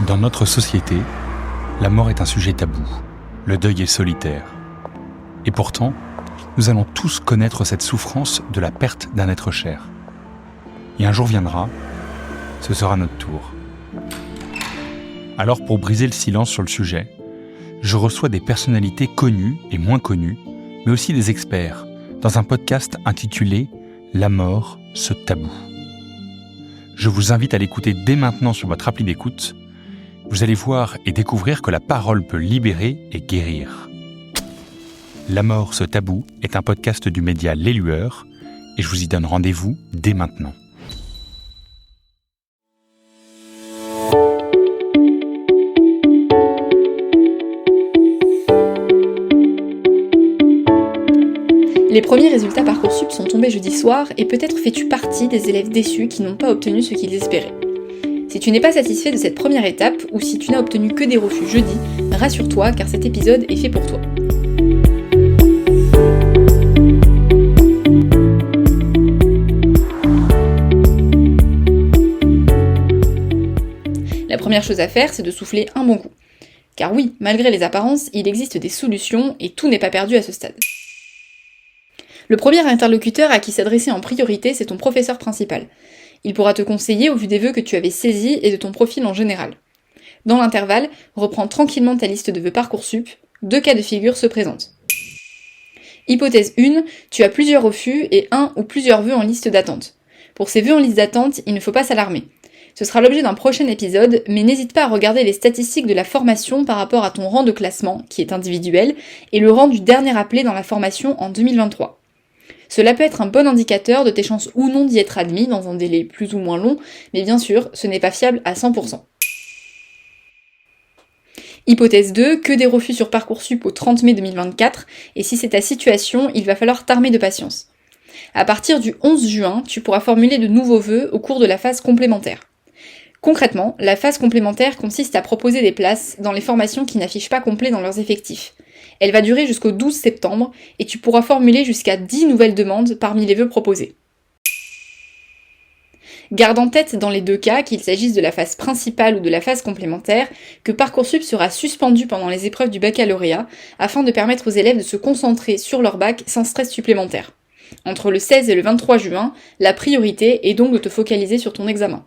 Dans notre société, la mort est un sujet tabou, le deuil est solitaire. Et pourtant, nous allons tous connaître cette souffrance de la perte d'un être cher. Et un jour viendra, ce sera notre tour. Alors pour briser le silence sur le sujet, je reçois des personnalités connues et moins connues, mais aussi des experts, dans un podcast intitulé « La mort, ce tabou ». Je vous invite à l'écouter dès maintenant sur votre appli d'écoute. Vous allez voir et découvrir que la parole peut libérer et guérir. La mort, ce tabou est un podcast du média Les Lueurs et je vous y donne rendez-vous dès maintenant. Les premiers résultats Parcoursup sont tombés jeudi soir et peut-être fais-tu partie des élèves déçus qui n'ont pas obtenu ce qu'ils espéraient. Si tu n'es pas satisfait de cette première étape ou si tu n'as obtenu que des refus jeudi, rassure-toi car cet épisode est fait pour toi. La première chose à faire, c'est de souffler un bon coup. Car oui, malgré les apparences, il existe des solutions et tout n'est pas perdu à ce stade. Le premier interlocuteur à qui s'adresser en priorité, c'est ton professeur principal. Il pourra te conseiller au vu des vœux que tu avais saisis et de ton profil en général. Dans l'intervalle, reprends tranquillement ta liste de vœux Parcoursup, 2 cas de figure se présentent. Hypothèse 1, tu as plusieurs refus et un ou plusieurs vœux en liste d'attente. Pour ces vœux en liste d'attente, il ne faut pas s'alarmer. Ce sera l'objet d'un prochain épisode, mais n'hésite pas à regarder les statistiques de la formation par rapport à ton rang de classement, qui est individuel, et le rang du dernier appelé dans la formation en 2023. Cela peut être un bon indicateur de tes chances ou non d'y être admis dans un délai plus ou moins long, mais bien sûr, ce n'est pas fiable à 100%. Hypothèse 2, que des refus sur Parcoursup au 30 mai 2024, et si c'est ta situation, il va falloir t'armer de patience. À partir du 11 juin, tu pourras formuler de nouveaux vœux au cours de la phase complémentaire. Concrètement, la phase complémentaire consiste à proposer des places dans les formations qui n'affichent pas complet dans leurs effectifs. Elle va durer jusqu'au 12 septembre et tu pourras formuler jusqu'à 10 nouvelles demandes parmi les vœux proposés. Garde en tête dans les deux cas, qu'il s'agisse de la phase principale ou de la phase complémentaire, que Parcoursup sera suspendu pendant les épreuves du baccalauréat afin de permettre aux élèves de se concentrer sur leur bac sans stress supplémentaire. Entre le 16 et le 23 juin, la priorité est donc de te focaliser sur ton examen.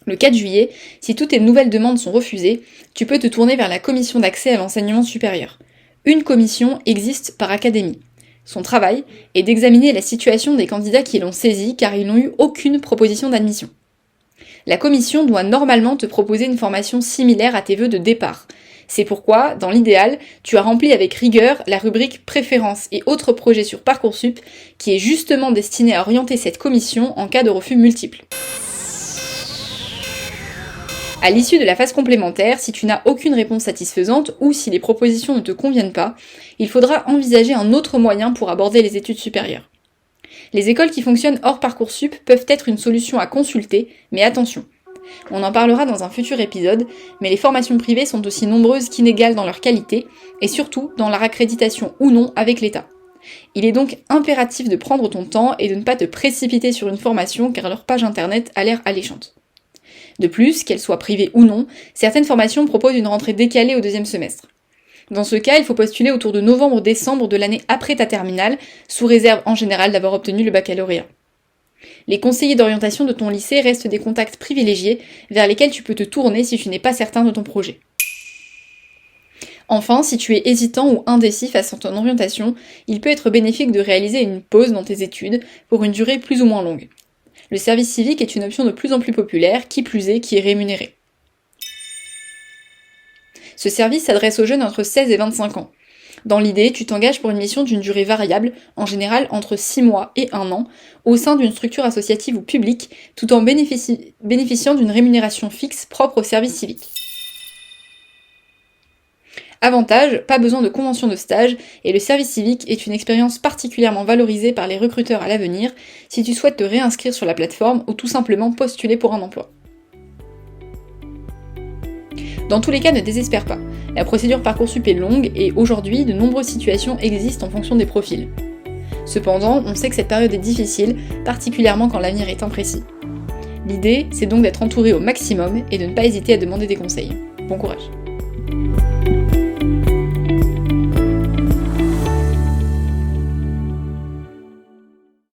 Le 4 juillet, si toutes tes nouvelles demandes sont refusées, tu peux te tourner vers la commission d'accès à l'enseignement supérieur. Une commission existe par académie. Son travail est d'examiner la situation des candidats qui l'ont saisie car ils n'ont eu aucune proposition d'admission. La commission doit normalement te proposer une formation similaire à tes vœux de départ. C'est pourquoi, dans l'idéal, tu as rempli avec rigueur la rubrique préférences et autres projets sur Parcoursup qui est justement destinée à orienter cette commission en cas de refus multiples. À l'issue de la phase complémentaire, si tu n'as aucune réponse satisfaisante ou si les propositions ne te conviennent pas, il faudra envisager un autre moyen pour aborder les études supérieures. Les écoles qui fonctionnent hors Parcoursup peuvent être une solution à consulter, mais attention. On en parlera dans un futur épisode, mais les formations privées sont aussi nombreuses qu'inégales dans leur qualité et surtout dans leur accréditation ou non avec l'État. Il est donc impératif de prendre ton temps et de ne pas te précipiter sur une formation car leur page internet a l'air alléchante. De plus, qu'elles soient privées ou non, certaines formations proposent une rentrée décalée au 2e semestre. Dans ce cas, il faut postuler autour de novembre-décembre de l'année après ta terminale, sous réserve en général d'avoir obtenu le baccalauréat. Les conseillers d'orientation de ton lycée restent des contacts privilégiés vers lesquels tu peux te tourner si tu n'es pas certain de ton projet. Enfin, si tu es hésitant ou indécis face à ton orientation, il peut être bénéfique de réaliser une pause dans tes études pour une durée plus ou moins longue. Le service civique est une option de plus en plus populaire, qui plus est, qui est rémunérée. Ce service s'adresse aux jeunes entre 16 et 25 ans. Dans l'idée, tu t'engages pour une mission d'une durée variable, en général entre 6 mois et 1 an, au sein d'une structure associative ou publique, tout en bénéficiant d'une rémunération fixe propre au service civique. Avantage, pas besoin de convention de stage, et le service civique est une expérience particulièrement valorisée par les recruteurs à l'avenir si tu souhaites te réinscrire sur la plateforme ou tout simplement postuler pour un emploi. Dans tous les cas, ne désespère pas. La procédure Parcoursup est longue et aujourd'hui, de nombreuses situations existent en fonction des profils. Cependant, on sait que cette période est difficile, particulièrement quand l'avenir est imprécis. L'idée, c'est donc d'être entouré au maximum et de ne pas hésiter à demander des conseils. Bon courage!